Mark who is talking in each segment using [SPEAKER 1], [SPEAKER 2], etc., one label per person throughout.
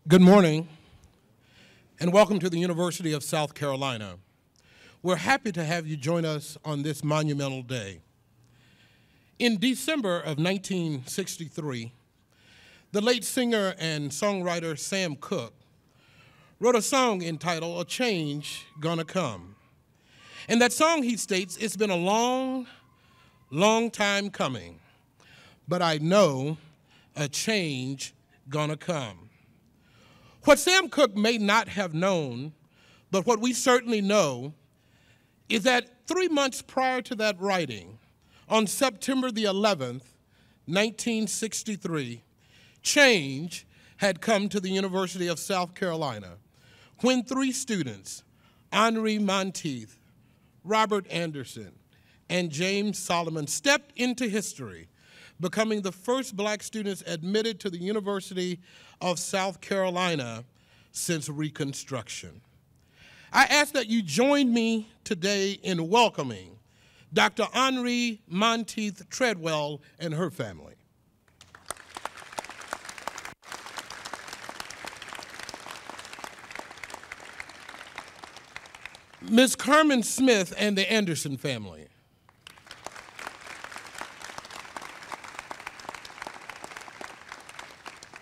[SPEAKER 1] Good morning, and welcome to the University of South Carolina. We're happy to have you join us on this monumental day. In December of 1963, the late singer and songwriter Sam Cooke wrote a song entitled "A Change Gonna Come." In that song, he states, "It's been a long, long time coming, but I know a change gonna come." What Sam Cooke may not have known, but what we certainly know, is that 3 months prior to that writing, on September the 11th, 1963, change had come to the University of South Carolina when 3 students, Henrie Monteith, Robert Anderson, and James Solomon, stepped into history, becoming the first Black students admitted to the University of South Carolina since Reconstruction. I ask that you join me today in welcoming Dr. Henrie Monteith Treadwell and her family. Ms. Carmen Smith and the Anderson family.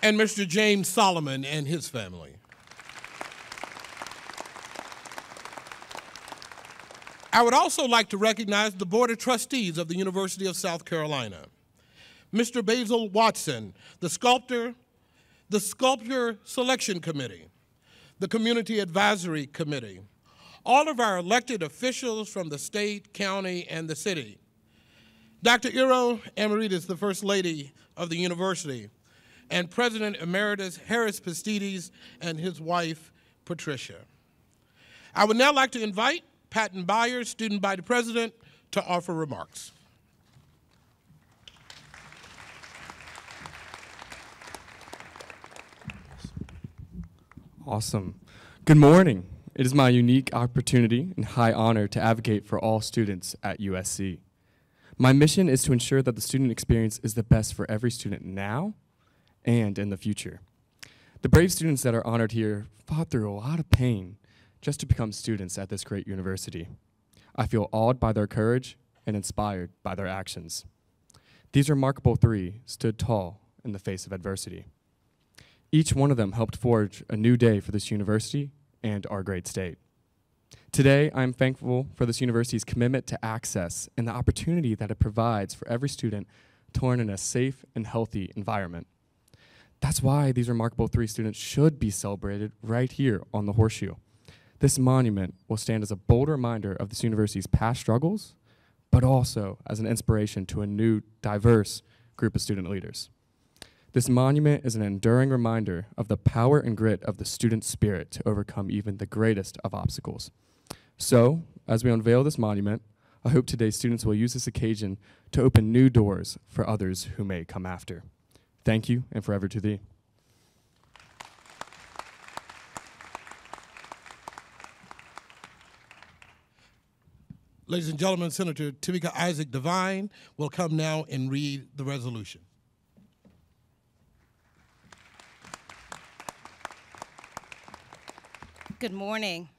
[SPEAKER 1] And Mr. James Solomon and his family. I would also like to recognize the Board of Trustees of the University of South Carolina. Mr. Basil Watson, the Sculptor Selection Committee, the Community Advisory Committee, all of our elected officials from the state, county, and the city. Dr. Iro Emeritus, the First Lady of the University, and President Emeritus Harris Pastides and his wife, Patricia. I would now like to invite Patton Byers, Student Body President, to offer remarks.
[SPEAKER 2] Awesome. Good morning. It is my unique opportunity and high honor to advocate for all students at USC. My mission is to ensure that the student experience is the best for every student now and in the future. The brave students that are honored here fought through a lot of pain just to become students at this great university. I feel awed by their courage and inspired by their actions. These remarkable 3 stood tall in the face of adversity. Each one of them helped forge a new day for this university and our great state. Today, I am thankful for this university's commitment to access and the opportunity that it provides for every student to learn in a safe and healthy environment. That's why these remarkable 3 students should be celebrated right here on the Horseshoe. This monument will stand as a bold reminder of this university's past struggles, but also as an inspiration to a new, diverse group of student leaders. This monument is an enduring reminder of the power and grit of the student spirit to overcome even the greatest of obstacles. So, as we unveil this monument, I hope today's students will use this occasion to open new doors for others who may come after. Thank you, and forever to thee.
[SPEAKER 1] Ladies and gentlemen, Senator Tamika Isaac Devine will come now and read the resolution.
[SPEAKER 3] Good morning.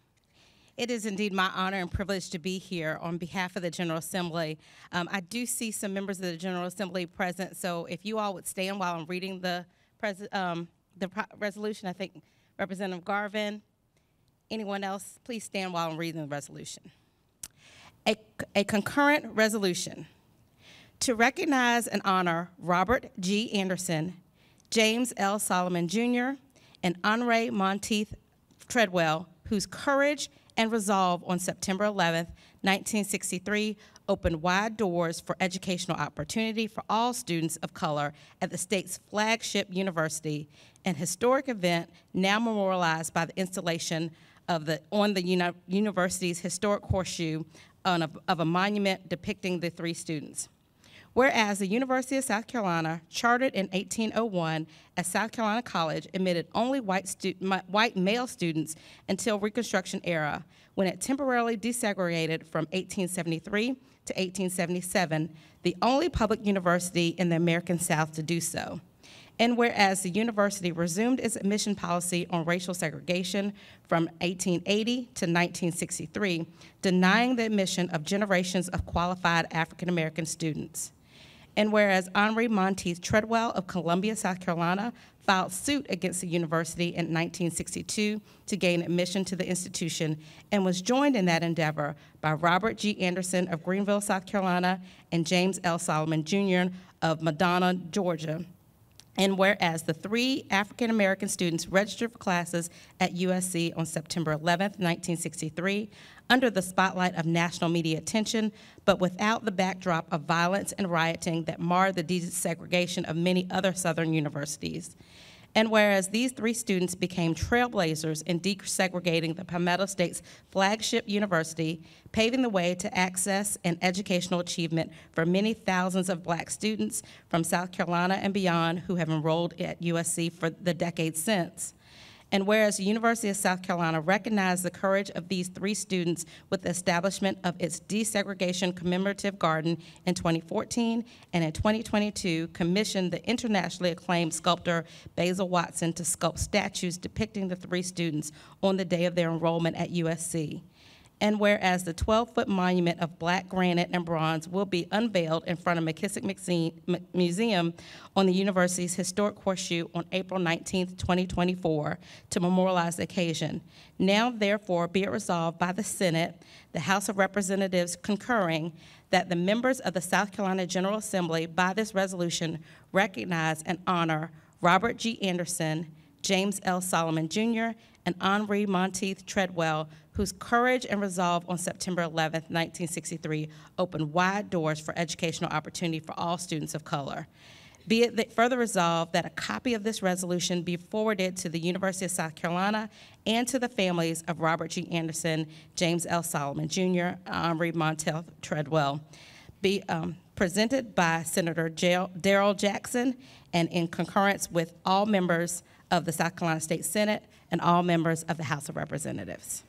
[SPEAKER 3] It is indeed my honor and privilege to be here on behalf of the General Assembly. I do see some members of the General Assembly present, so if you all would stand while I'm reading the resolution. I think Representative Garvin, anyone else, please stand while I'm reading the resolution. A concurrent resolution to recognize and honor Robert G. Anderson, James L. Solomon Jr., and Henrie Monteith Treadwell, whose courage and resolve on September 11th, 1963, opened wide doors for educational opportunity for all students of color at the state's flagship university, an historic event now memorialized by the installation of on the university's historic horseshoe of a monument depicting the 3 students. Whereas the University of South Carolina, chartered in 1801 as South Carolina College, admitted only white male students until Reconstruction era, when it temporarily desegregated from 1873 to 1877, the only public university in the American South to do so. And whereas the university resumed its admission policy on racial segregation from 1880 to 1963, denying the admission of generations of qualified African-American students. And whereas Henrie Monteith Treadwell of Columbia, South Carolina, filed suit against the university in 1962 to gain admission to the institution and was joined in that endeavor by Robert G. Anderson of Greenville, South Carolina, and James L. Solomon Jr. of Madonna, Georgia. And whereas the 3 African-American students registered for classes at USC on September 11th, 1963, under the spotlight of national media attention, but without the backdrop of violence and rioting that marred the desegregation of many other Southern universities. And whereas these 3 students became trailblazers in desegregating the Palmetto State's flagship university, paving the way to access and educational achievement for many thousands of Black students from South Carolina and beyond who have enrolled at USC for the decades since. And whereas the University of South Carolina recognized the courage of these 3 students with the establishment of its desegregation commemorative garden in 2014, and in 2022 commissioned the internationally acclaimed sculptor Basil Watson to sculpt statues depicting the 3 students on the day of their enrollment at USC. And whereas the 12-foot monument of Black granite and bronze will be unveiled in front of McKissick Museum on the university's historic Horseshoe on April 19th, 2024, to memorialize the occasion. Now, therefore, be it resolved by the Senate, the House of Representatives concurring, that the members of the South Carolina General Assembly, by this resolution, recognize and honor Robert G. Anderson, James L. Solomon Jr., and Henrie Monteith Treadwell, whose courage and resolve on September 11th, 1963, opened wide doors for educational opportunity for all students of color. Be it further resolved that a copy of this resolution be forwarded to the University of South Carolina and to the families of Robert G. Anderson, James L. Solomon Jr., Henrie Monteith Treadwell. Be presented by Senator Darrell Jackson and in concurrence with all members of the South Carolina State Senate and all members of the House of Representatives.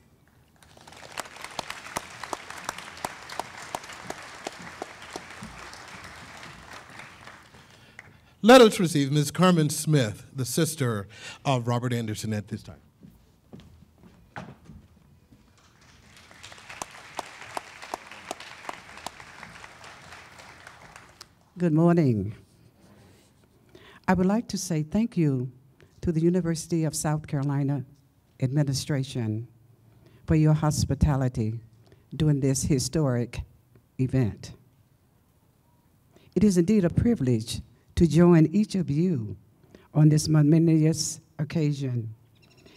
[SPEAKER 1] Let us receive Ms. Carmen Smith, the sister of Robert Anderson, at this time.
[SPEAKER 4] Good morning. I would like to say thank you to the University of South Carolina administration for your hospitality during this historic event. It is indeed a privilege to join each of you on this momentous occasion.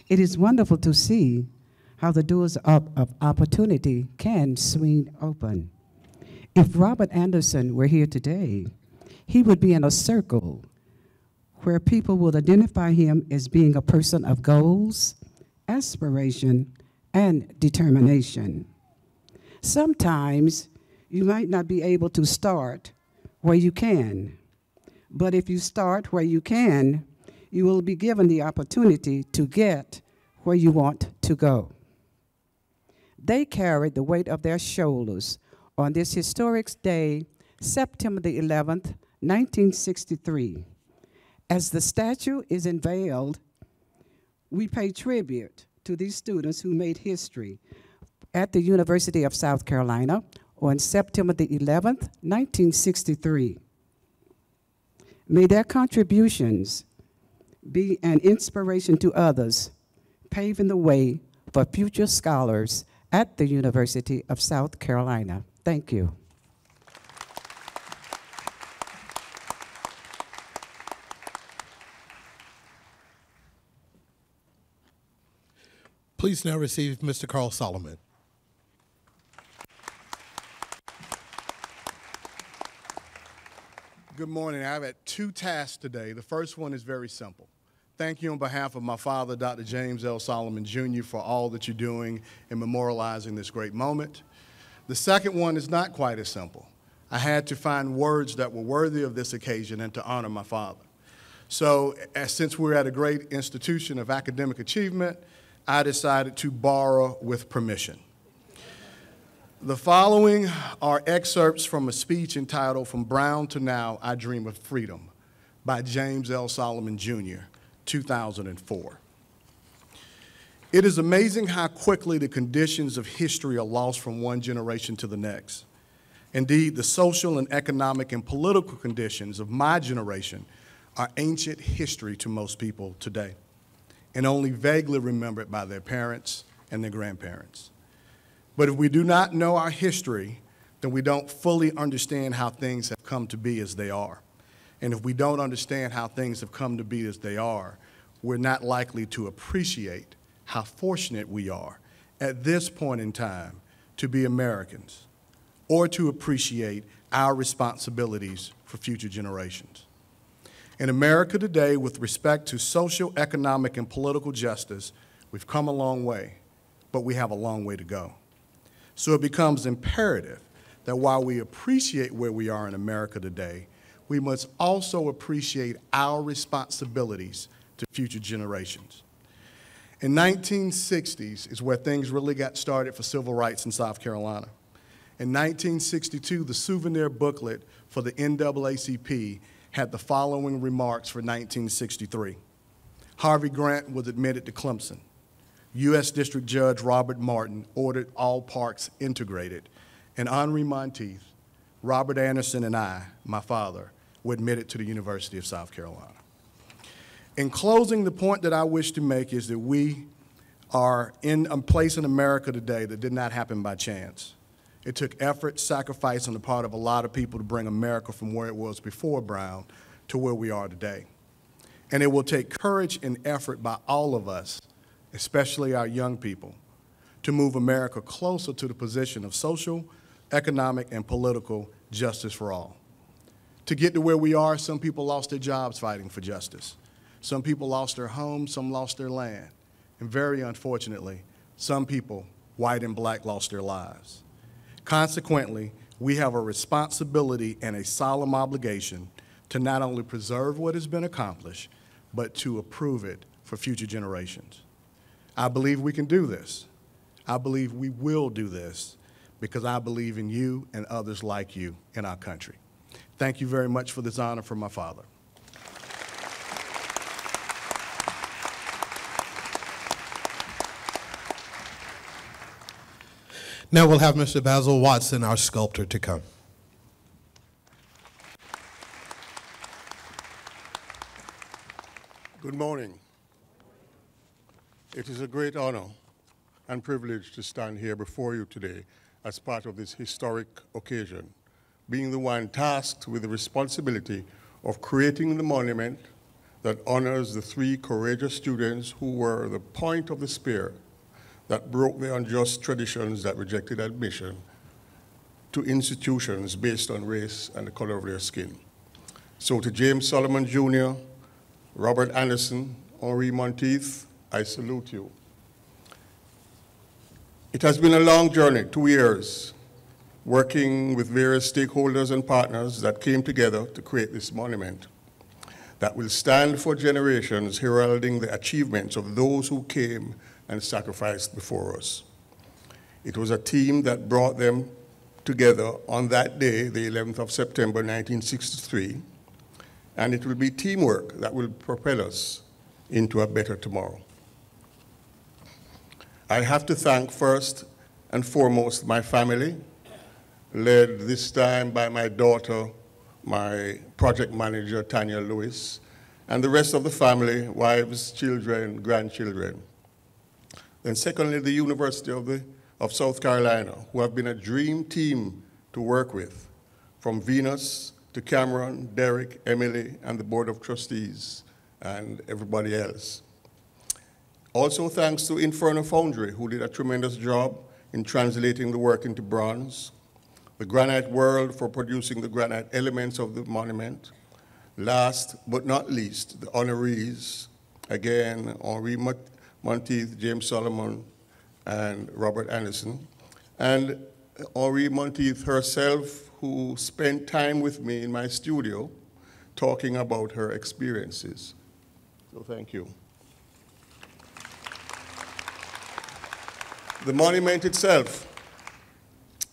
[SPEAKER 4] It is wonderful to see how the doors of opportunity can swing open. If Robert Anderson were here today, he would be in a circle where people would identify him as being a person of goals, aspiration, and determination. Sometimes you might not be able to start where you can, but if you start where you can, you will be given the opportunity to get where you want to go. They carried the weight of their shoulders on this historic day, September the 11th, 1963. As the statue is unveiled, we pay tribute to these students who made history at the University of South Carolina on September the 11th, 1963. May their contributions be an inspiration to others, paving the way for future scholars at the University of South Carolina. Thank you.
[SPEAKER 1] Please now receive Mr. Carl Solomon.
[SPEAKER 5] Good morning. I have 2 tasks today. The first one is very simple. Thank you on behalf of my father, Dr. James L. Solomon Jr., for all that you're doing in memorializing this great moment. The second one is not quite as simple. I had to find words that were worthy of this occasion and to honor my father. So since we're at a great institution of academic achievement, I decided to borrow with permission. The following are excerpts from a speech entitled "From Brown to Now, I Dream of Freedom" by James L. Solomon Jr., 2004. It is amazing how quickly the conditions of history are lost from one generation to the next. Indeed, the social and economic and political conditions of my generation are ancient history to most people today, and only vaguely remembered by their parents and their grandparents. But if we do not know our history, then we don't fully understand how things have come to be as they are. And if we don't understand how things have come to be as they are, we're not likely to appreciate how fortunate we are at this point in time to be Americans, or to appreciate our responsibilities for future generations. In America today, with respect to social, economic, and political justice, we've come a long way, but we have a long way to go. So it becomes imperative that while we appreciate where we are in America today, we must also appreciate our responsibilities to future generations. In 1960s is where things really got started for civil rights in South Carolina. In 1962, the souvenir booklet for the NAACP had the following remarks for 1963. Harvey Grant was admitted to Clemson. U.S. District Judge Robert Martin ordered all parks integrated. And Henrie Monteith, Robert Anderson, and I, my father, were admitted to the University of South Carolina. In closing, the point that I wish to make is that we are in a place in America today that did not happen by chance. It took effort, sacrifice on the part of a lot of people to bring America from where it was before Brown to where we are today. And it will take courage and effort by all of us, especially our young people, to move America closer to the position of social, economic, and political justice for all. To get to where we are, some people lost their jobs fighting for justice. Some people lost their homes, some lost their land. And very unfortunately, some people, white and black, lost their lives. Consequently, we have a responsibility and a solemn obligation to not only preserve what has been accomplished, but to approve it for future generations. I believe we can do this. I believe we will do this because I believe in you and others like you in our country. Thank you very much for this honor from my father.
[SPEAKER 1] Now we'll have Mr. Basil Watson, our sculptor, to come.
[SPEAKER 6] Good morning. It is a great honor and privilege to stand here before you today as part of this historic occasion, being the one tasked with the responsibility of creating the monument that honors the three courageous students who were the point of the spear that broke the unjust traditions that rejected admission to institutions based on race and the color of their skin. So to James Solomon Jr., Robert Anderson, Henrie Monteith, I salute you. It has been a long journey, 2 years, working with various stakeholders and partners that came together to create this monument that will stand for generations heralding the achievements of those who came and sacrificed before us. It was a team that brought them together on that day, the 11th of September, 1963, and it will be teamwork that will propel us into a better tomorrow. I have to thank first and foremost my family, led this time by my daughter, my project manager, Tanya Lewis, and the rest of the family, wives, children, grandchildren. And secondly, the University of South Carolina, who have been a dream team to work with, from Venus to Cameron, Derek, Emily, and the Board of Trustees, and everybody else. Also thanks to Inferno Foundry, who did a tremendous job in translating the work into bronze, the Granite World for producing the granite elements of the monument. Last but not least, the honorees, again, Henrie Monteith, James Solomon, and Robert Anderson, and Henrie Monteith herself, who spent time with me in my studio talking about her experiences. So thank you. The monument itself.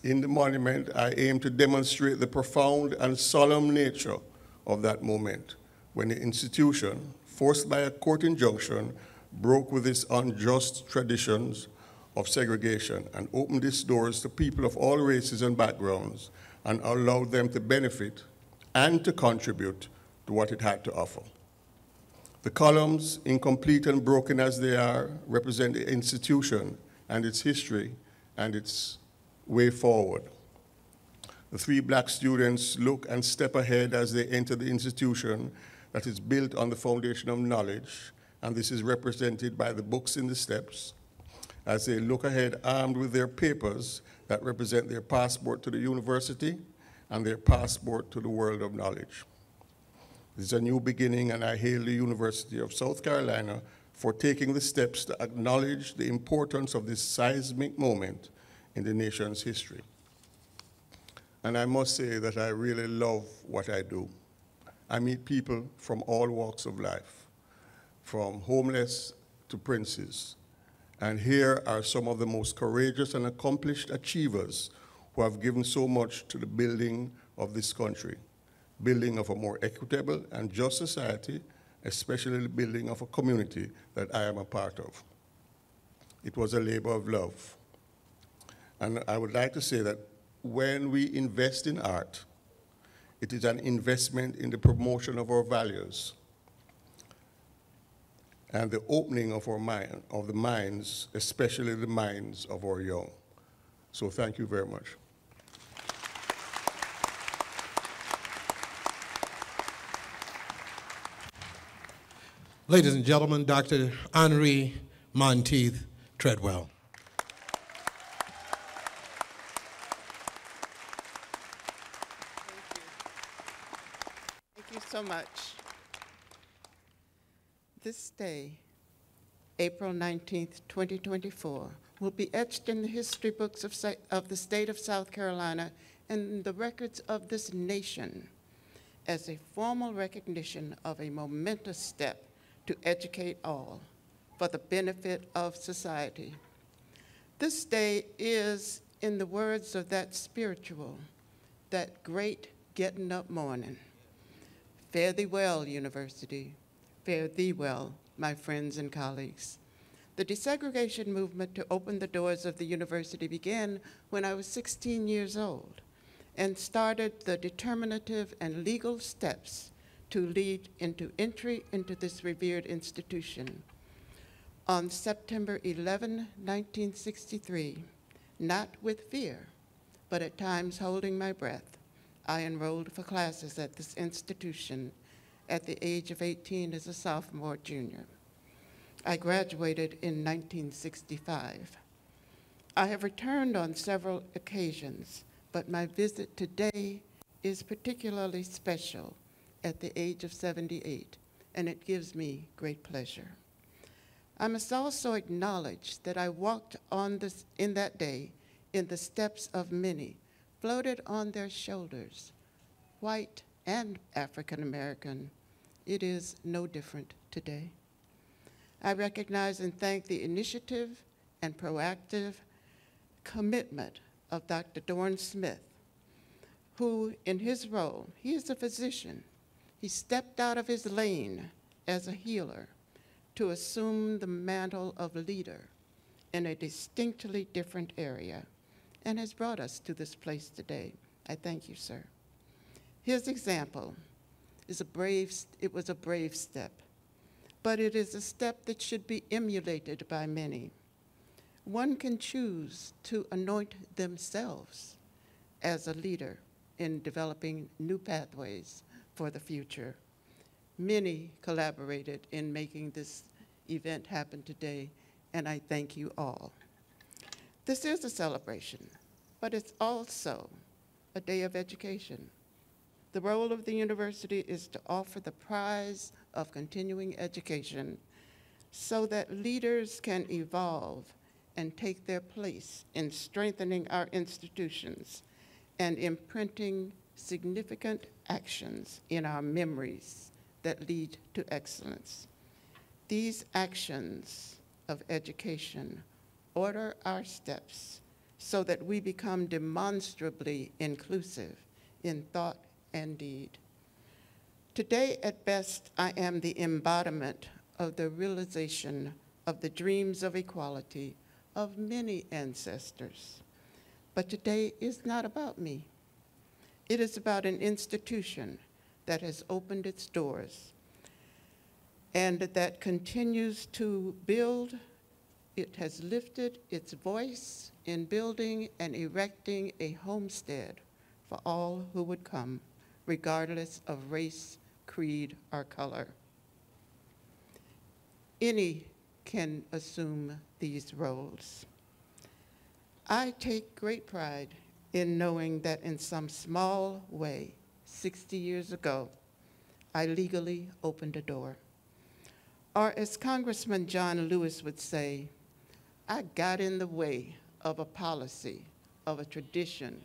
[SPEAKER 6] In the monument, I aim to demonstrate the profound and solemn nature of that moment, when the institution, forced by a court injunction, broke with its unjust traditions of segregation and opened its doors to people of all races and backgrounds and allowed them to benefit and to contribute to what it had to offer. The columns, incomplete and broken as they are, represent the institution and its history and its way forward. The three black students look and step ahead as they enter the institution that is built on the foundation of knowledge, and this is represented by the books in the steps, as they look ahead armed with their papers that represent their passport to the university and their passport to the world of knowledge. This is a new beginning, and I hail the University of South Carolina for taking the steps to acknowledge the importance of this seismic moment in the nation's history. And I must say that I really love what I do. I meet people from all walks of life, from homeless to princes. And here are some of the most courageous and accomplished achievers who have given so much to the building of this country, building of a more equitable and just society, especially the building of a community that I am a part of. It was a labor of love. And I would like to say that when we invest in art, it is an investment in the promotion of our values and the opening of the minds, especially the minds of our young. So thank you very much.
[SPEAKER 1] Ladies and gentlemen, Dr. Henrie Monteith Treadwell.
[SPEAKER 7] Thank you so much. This day, April 19th, 2024, will be etched in the history books of the state of South Carolina and the records of this nation as a formal recognition of a momentous step to educate all for the benefit of society. This day is, in the words of that spiritual, that great getting up morning. Fare thee well, University. Fare thee well, my friends and colleagues. The desegregation movement to open the doors of the university began when I was 16 years old and started the determinative and legal steps to lead into entry into this revered institution. On September 11, 1963, not with fear, but at times holding my breath, I enrolled for classes at this institution at the age of 18 as a sophomore junior. I graduated in 1965. I have returned on several occasions, but my visit today is particularly special at the age of 78, and it gives me great pleasure. I must also acknowledge that I walked in that day in the steps of many, floated on their shoulders, white and African American. It is no different today. I recognize and thank the initiative and proactive commitment of Dr. Dorn Smith, who in his role, he is a physician. He stepped out of his lane as a healer to assume the mantle of leader in a distinctly different area and has brought us to this place today. I thank you, sir. His example is it was a brave step, but it is a step that should be emulated by many. One can choose to anoint themselves as a leader in developing new pathways for the future. Many collaborated in making this event happen today, and I thank you all. This is a celebration, but it's also a day of education. The role of the university is to offer the prize of continuing education so that leaders can evolve and take their place in strengthening our institutions and imprinting significant actions in our memories that lead to excellence. These actions of education order our steps so that we become demonstrably inclusive in thought and deed. Today, at best, I am the embodiment of the realization of the dreams of equality of many ancestors. But today is not about me. It is about an institution that has opened its doors and that continues to build. It has lifted its voice in building and erecting a homestead for all who would come, regardless of race, creed, or color. Any can assume these roles. I take great pride in knowing that in some small way, 60 years ago, I legally opened a door. Or as Congressman John Lewis would say, I got in the way of a policy, of a tradition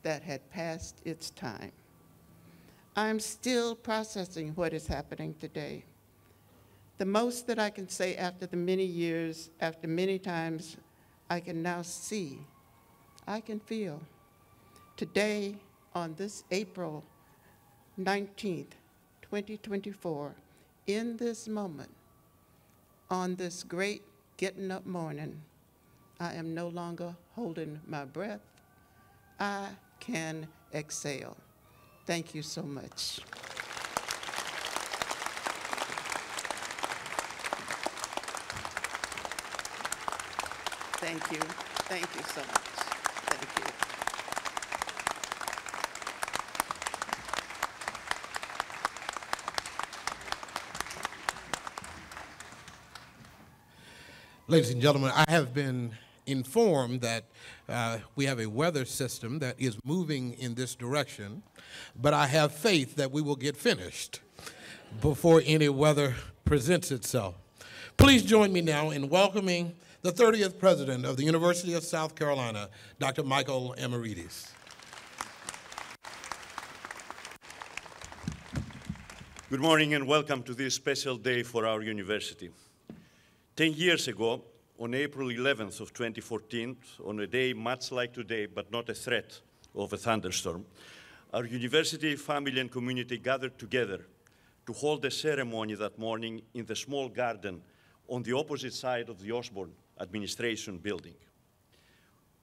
[SPEAKER 7] that had passed its time. I'm still processing what is happening today. The most that I can say after the many years, after many times, I can now see, I can feel. Today, on this April 19th, 2024, in this moment, on this great getting up morning, I am no longer holding my breath. I can exhale. Thank you so much. Thank you. Thank you so much. Thank you.
[SPEAKER 1] Ladies and gentlemen, I have been informed that we have a weather system that is moving in this direction, but I have faith that we will get finished before any weather presents itself. Please join me now in welcoming the 30th President of the University of South Carolina, Dr. Michael Emerides.
[SPEAKER 8] Good morning and welcome to this special day for our university. 10 years ago, on April 11th of 2014, on a day much like today, but not a threat of a thunderstorm, our university, family, and community gathered together to hold a ceremony that morning in the small garden on the opposite side of the Osborne Administration Building.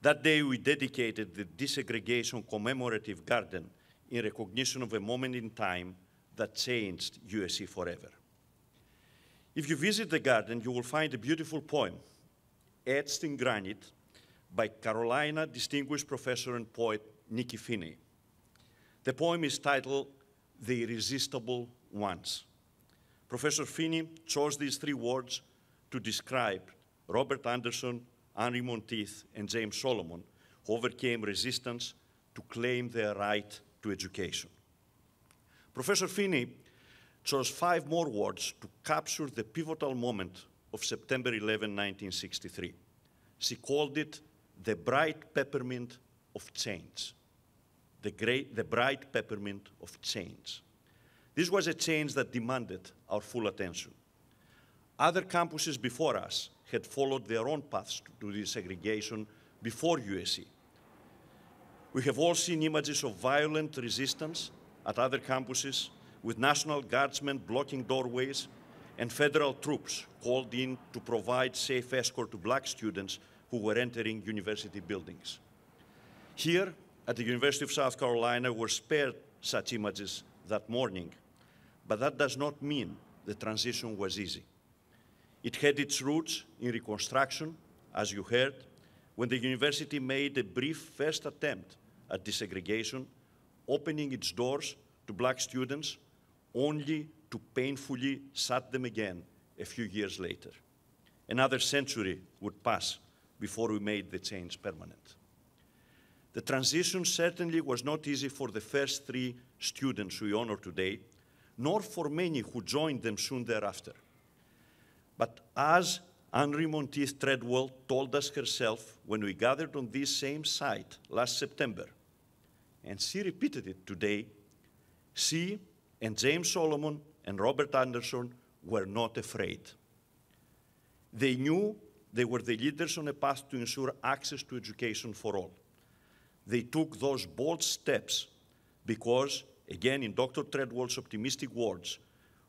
[SPEAKER 8] That day, we dedicated the Desegregation Commemorative Garden in recognition of a moment in time that changed USC forever. If you visit the garden, you will find a beautiful poem etched in granite by Carolina Distinguished Professor and Poet Nikki Finney. The poem is titled The Irresistible Ones. Professor Finney chose these three words to describe Robert Anderson, Henrie Monteith, and James Solomon, who overcame resistance to claim their right to education. Professor Finney chose 5 more words to capture the pivotal moment of September 11, 1963. She called it the bright peppermint of change. The bright peppermint of change. This was a change that demanded our full attention. Other campuses before us had followed their own paths to desegregation before USC. We have all seen images of violent resistance at other campuses, with National Guardsmen blocking doorways and federal troops called in to provide safe escort to black students who were entering university buildings. Here at the University of South Carolina, we're spared such images that morning, but that does not mean the transition was easy. It had its roots in Reconstruction, as you heard, when the university made a brief first attempt at desegregation, opening its doors to black students, only to painfully shut them again a few years later. Another century would pass before we made the change permanent. The transition certainly was not easy for the first 3 students we honor today, nor for many who joined them soon thereafter. But as Henrie Monteith Treadwell told us herself when we gathered on this same site last September, and she repeated it today, she and James Solomon and Robert Anderson were not afraid. They knew they were the leaders on a path to ensure access to education for all. They took those bold steps because again in Dr. Treadwell's optimistic words,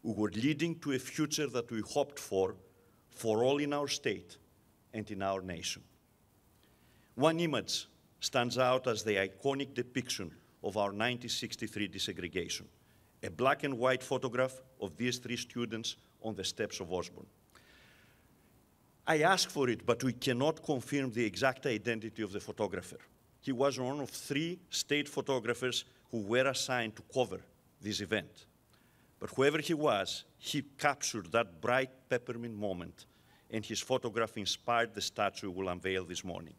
[SPEAKER 8] we were leading to a future that we hoped for all in our state and in our nation. One image stands out as the iconic depiction of our 1963 desegregation, a black and white photograph of these three students on the steps of Osborne. I asked for it, but we cannot confirm the exact identity of the photographer. He was one of three state photographers who were assigned to cover this event. But whoever he was, he captured that bright peppermint moment, and his photograph inspired the statue we will unveil this morning.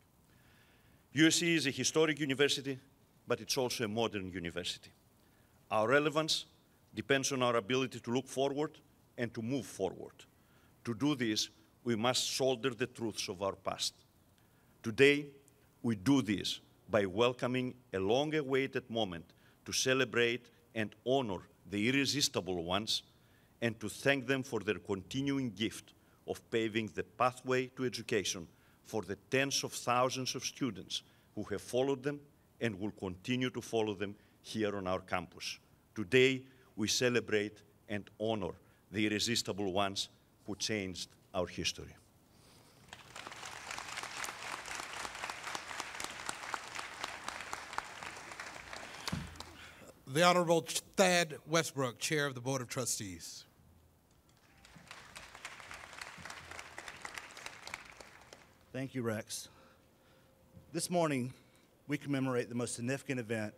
[SPEAKER 8] USC is a historic university, but it's also a modern university. Our relevance depends on our ability to look forward and to move forward. To do this, we must shoulder the truths of our past. Today, we do this by welcoming a long-awaited moment to celebrate and honor the irresistible ones and to thank them for their continuing gift of paving the pathway to education for the tens of thousands of students who have followed them and will continue to follow them here on our campus. Today, we celebrate and honor the irresistible ones who changed our history.
[SPEAKER 1] The Honorable Thad Westbrook, Chair of the Board of Trustees.
[SPEAKER 9] Thank you, Rex. This morning, we commemorate the most significant event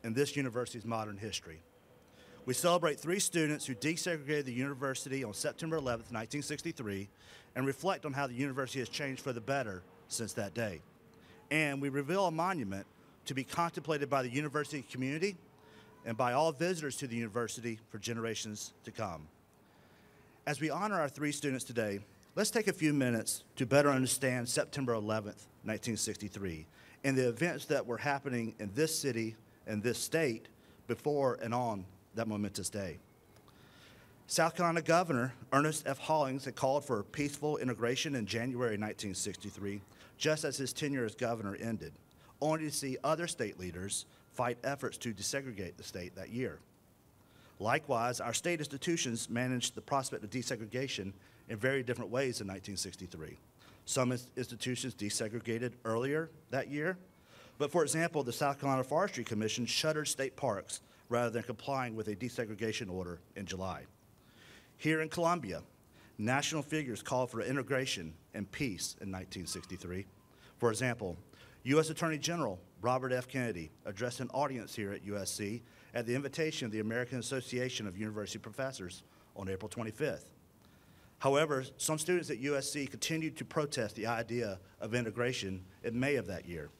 [SPEAKER 9] in this university's modern history. We celebrate three students who desegregated the university on September 11th, 1963, and reflect on how the university has changed for the better since that day. And we reveal a monument to be contemplated by the university community and by all visitors to the university for generations to come. As we honor our three students today, let's take a few minutes to better understand September 11th, 1963, and the events that were happening in this city and this state before and on that momentous day. South Carolina Governor Ernest F. Hollings had called for peaceful integration in January 1963, just as his tenure as governor ended, only to see other state leaders fight efforts to desegregate the state that year. Likewise, our state institutions managed the prospect of desegregation in very different ways in 1963. Some institutions desegregated earlier that year, but for example, the South Carolina Forestry Commission shuttered state parks rather than complying with a desegregation order in July. Here in Columbia, national figures called for integration and peace in 1963. For example, U.S. Attorney General Robert F. Kennedy addressed an audience here at USC at the invitation of the American Association of University Professors on April 25th. However, some students at USC continued to protest the idea of integration in May of that year.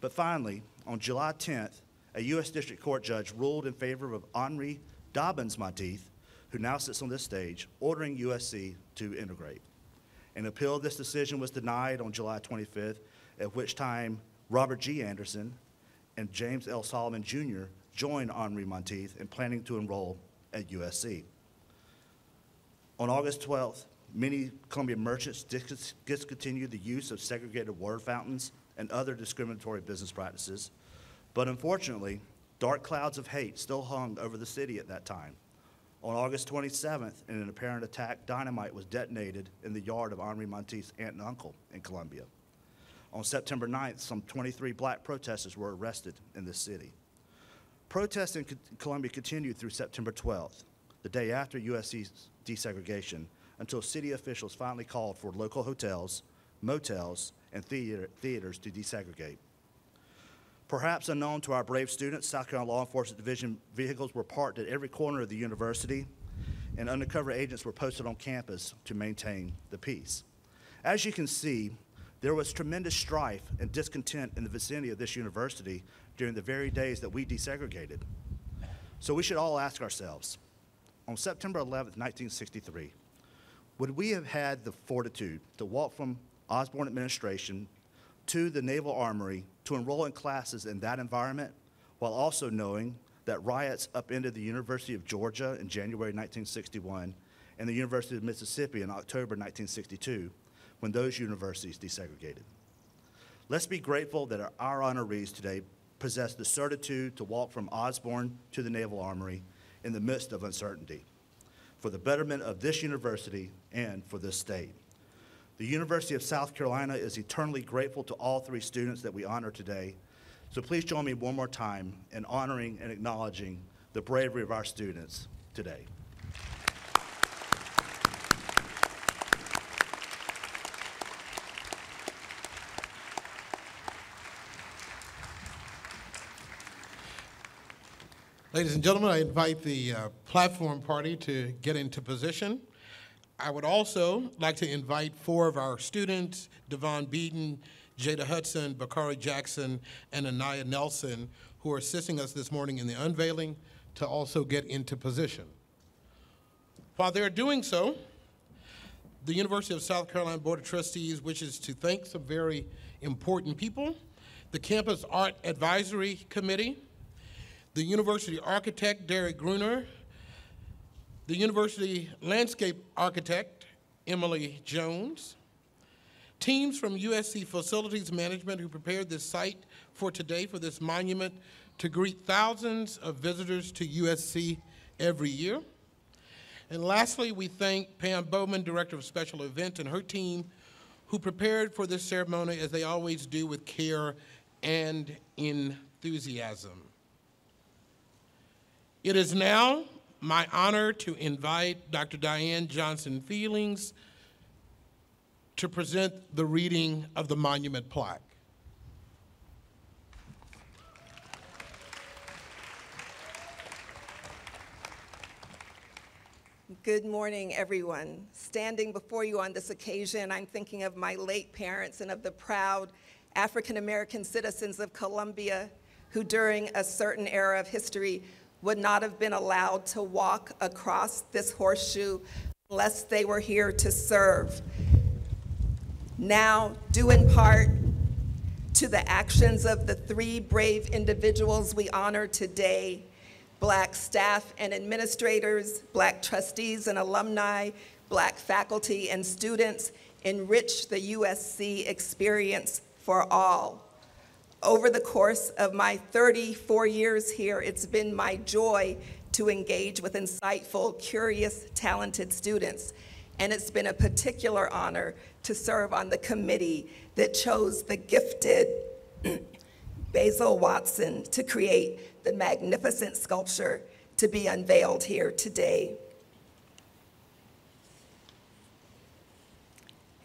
[SPEAKER 9] But finally, on July 10th, a U.S. District Court judge ruled in favor of Henrie Monteith, who now sits on this stage, ordering USC to integrate. An appeal of this decision was denied on July 25th, at which time Robert G. Anderson and James L. Solomon Jr. joined Henrie Monteith in planning to enroll at USC. On August 12th, many Columbia merchants discontinued the use of segregated water fountains and other discriminatory business practices. But unfortunately, dark clouds of hate still hung over the city at that time. On August 27th, in an apparent attack, dynamite was detonated in the yard of Henrie Monteith's aunt and uncle in Columbia. On September 9th, some 23 black protesters were arrested in this city. Protests in Columbia continued through September 12th, the day after USC's desegregation, until city officials finally called for local hotels, motels, and theaters to desegregate. Perhaps unknown to our brave students, South Carolina Law Enforcement Division vehicles were parked at every corner of the university, and undercover agents were posted on campus to maintain the peace. As you can see, there was tremendous strife and discontent in the vicinity of this university during the very days that we desegregated. So we should all ask ourselves, on September 11th, 1963, would we have had the fortitude to walk from Osborne administration to the Naval Armory to enroll in classes in that environment, while also knowing that riots upended the University of Georgia in January 1961 and the University of Mississippi in October 1962, when those universities desegregated? Let's be grateful that our honorees today possessed the certitude to walk from Osborne to the Naval Armory in the midst of uncertainty, for the betterment of this university and for this state. The University of South Carolina is eternally grateful to all three students that we honor today. So please join me one more time in honoring and acknowledging the bravery of our students today.
[SPEAKER 1] Ladies and gentlemen, I invite the platform party to get into position. I would also like to invite four of our students, Devon Beaton, Jada Hudson, Bakari Jackson, and Anaya Nelson, who are assisting us this morning in the unveiling, to also get into position. While they're doing so, the University of South Carolina Board of Trustees wishes to thank some very important people: the Campus Art Advisory Committee, the University Architect, Derek Gruner, the University Landscape Architect, Emily Jones, teams from USC Facilities Management who prepared this site for today for this monument to greet thousands of visitors to USC every year. And lastly, we thank Pam Bowman, Director of Special Events, and her team who prepared for this ceremony as they always do with care and enthusiasm. It is now my honor to invite Dr. Diane Johnson Feelings to present the reading of the monument plaque.
[SPEAKER 10] Good morning, everyone. Standing before you on this occasion, I'm thinking of my late parents and of the proud African-American citizens of Columbia who during a certain era of history would not have been allowed to walk across this horseshoe unless they were here to serve. Now, due in part to the actions of the three brave individuals we honor today, Black staff and administrators, Black trustees and alumni, Black faculty and students enrich the USC experience for all. Over the course of my 34 years here, it's been my joy to engage with insightful, curious, talented students. And it's been a particular honor to serve on the committee that chose the gifted Basil Watson to create the magnificent sculpture to be unveiled here today.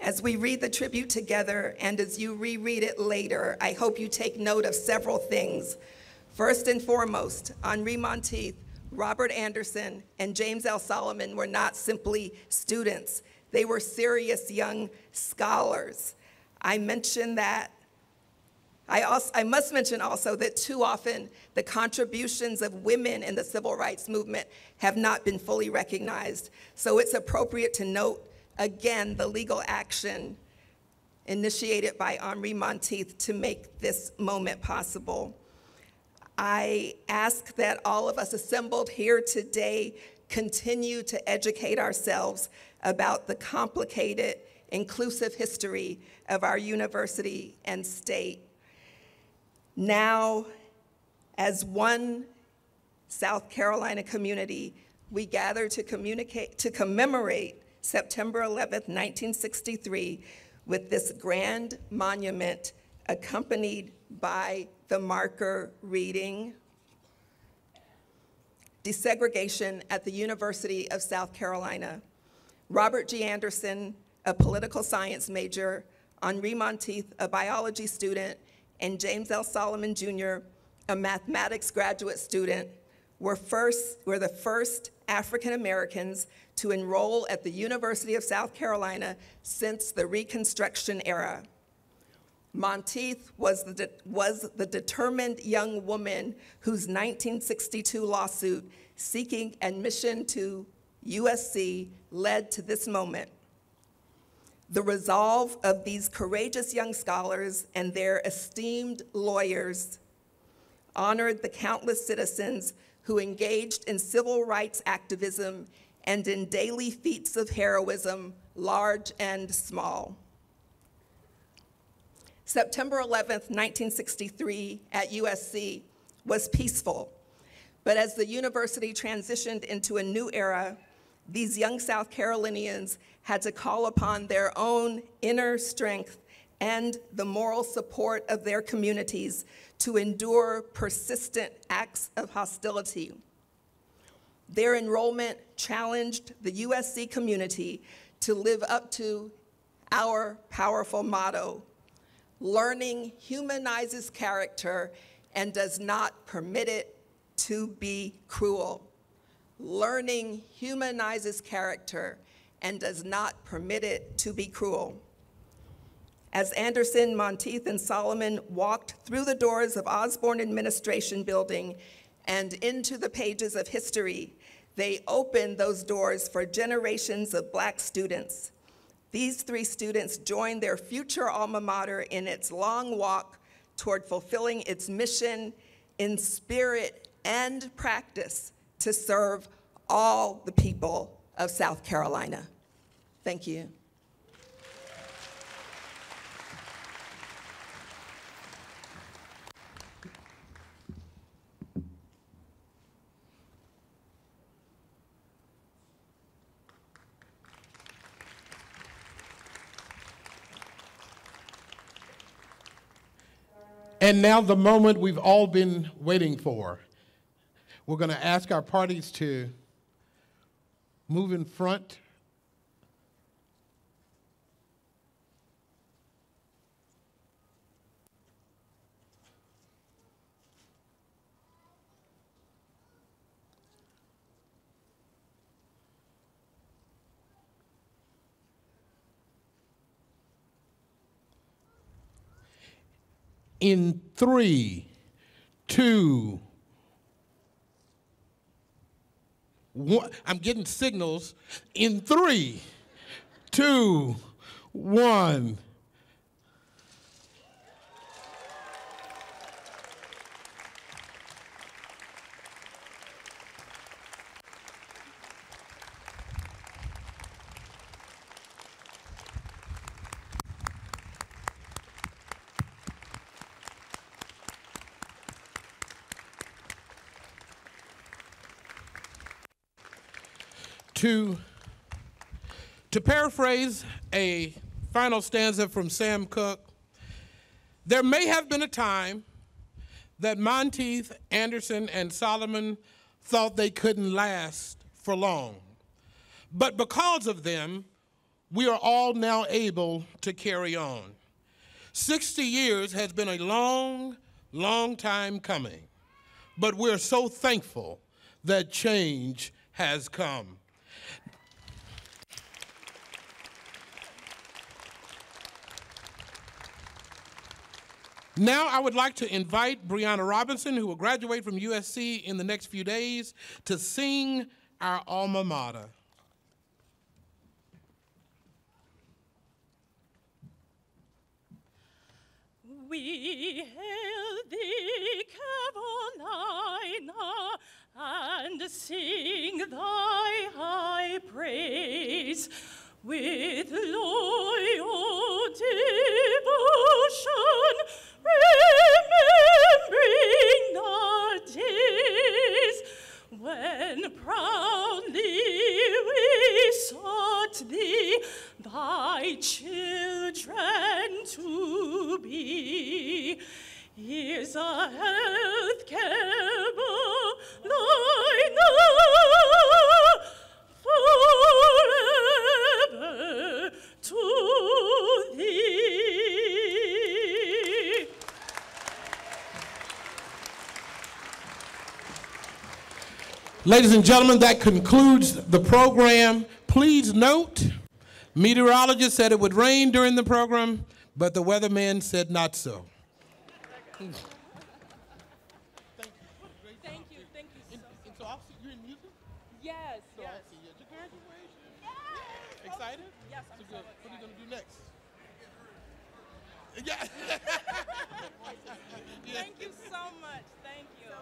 [SPEAKER 10] As we read the tribute together, and as you reread it later, I hope you take note of several things. First and foremost, Henrie Monteith, Robert Anderson, and James L. Solomon were not simply students. They were serious young scholars. I mentioned that. I must mention also that too often the contributions of women in the civil rights movement have not been fully recognized. So it's appropriate to note again the legal action initiated by Henrie Monteith to make this moment possible. I ask that all of us assembled here today continue to educate ourselves about the complicated, inclusive history of our university and state. Now, as one South Carolina community, we gather to commemorate September 11th, 1963, with this grand monument accompanied by the marker reading, Desegregation at the University of South Carolina. Robert G. Anderson, a political science major, Henrie Monteith, a biology student, and James L. Solomon Jr., a mathematics graduate student, were the first African Americans to enroll at the University of South Carolina since the Reconstruction era. Monteith was the determined young woman whose 1962 lawsuit seeking admission to USC led to this moment. The resolve of these courageous young scholars and their esteemed lawyers honored the countless citizens who engaged in civil rights activism and in daily feats of heroism, large and small. September 11th, 1963 at USC was peaceful, but as the university transitioned into a new era, these young South Carolinians had to call upon their own inner strength and the moral support of their communities to endure persistent acts of hostility. Their enrollment challenged the USC community to live up to our powerful motto: learning humanizes character and does not permit it to be cruel. Learning humanizes character and does not permit it to be cruel. As Anderson, Monteith, and Solomon walked through the doors of Osborne Administration Building and into the pages of history, they opened those doors for generations of Black students. These 3 students joined their future alma mater in its long walk toward fulfilling its mission in spirit and practice to serve all the people of South Carolina. Thank you.
[SPEAKER 1] And now the moment we've all been waiting for. We're going to ask our parties to move in front. In 3, 2, 1. I'm getting signals. In 3, 2, 1. To paraphrase a final stanza from Sam Cooke, there may have been a time that Monteith, Anderson, and Solomon thought they couldn't last for long. But because of them, we are all now able to carry on. 60 years has been a long, long time coming, but we're so thankful that change has come. Now I would like to invite Brianna Robinson, who will graduate from USC in the next few days, to sing our alma mater.
[SPEAKER 11] We hail thee, Carolina, and sing thy high praise with loyal devotion, remembering our days when proudly we sought thee, thy children to be. Here's a health Carolina, forever to thee.
[SPEAKER 1] Ladies and gentlemen, that concludes the program. Please note, meteorologists said it would rain during the program, but the weatherman said not so.
[SPEAKER 11] Thank you so much.
[SPEAKER 1] So I'll see you in music?
[SPEAKER 11] Yes,
[SPEAKER 1] So
[SPEAKER 11] yes.
[SPEAKER 1] I'll see you at your graduation.
[SPEAKER 11] Yes.
[SPEAKER 1] Excited?
[SPEAKER 11] Yes, I'm
[SPEAKER 1] So
[SPEAKER 11] so
[SPEAKER 1] good. What are you going to do next? Yeah.
[SPEAKER 11] Thank you so much. Thank you.